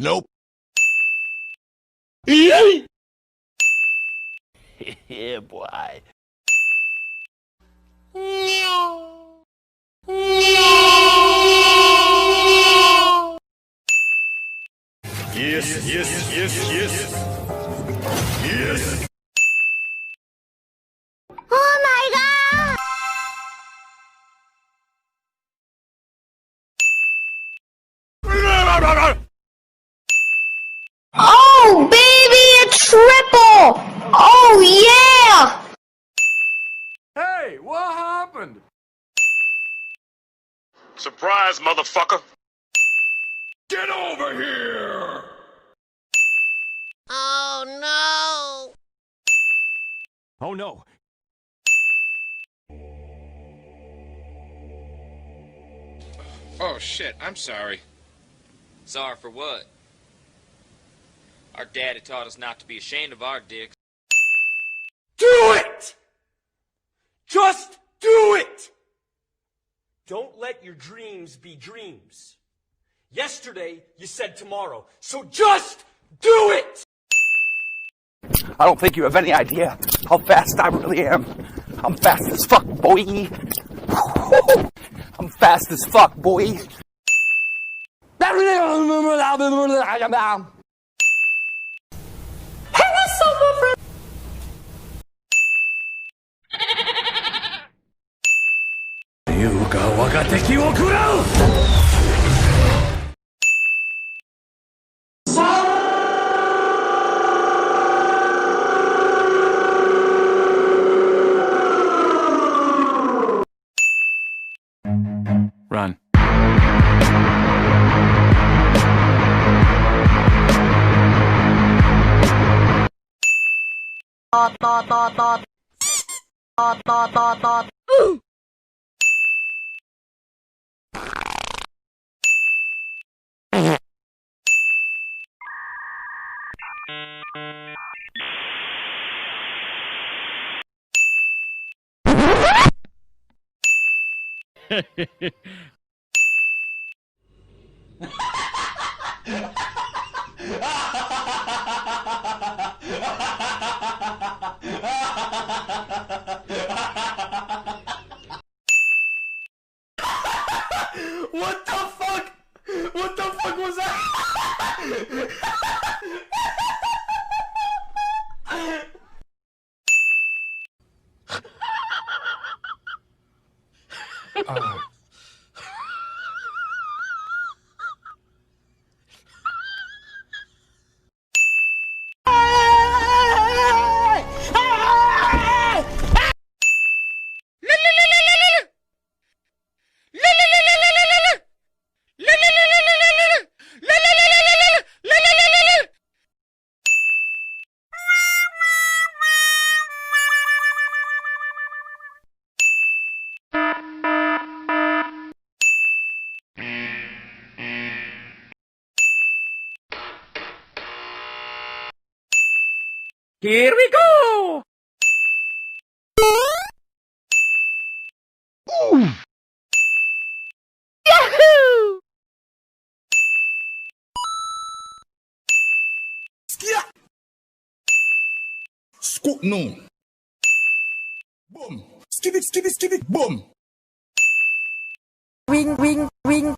Nope. Yeah, boy. Yes, yes, yes, yes. Yes. Oh my god! Oh baby, a triple! Oh yeah! Hey, what happened? Surprise, motherfucker. Get over here. Oh no! Oh no. Oh shit, I'm sorry. Sorry for what? Our daddy taught us not to be ashamed of our dicks. Do it! Just do it! Don't let your dreams be dreams. Yesterday, you said tomorrow, so just do it! I don't think you have any idea how fast I really am. I'm fast as fuck, boy. I'm fast as fuck, boy. Run. What the fuck? What the fuck was that? Here we go! Yahoo! Scoop no. Boom. Skip it, skip it, skip it. Boom. Ring, ring, ring.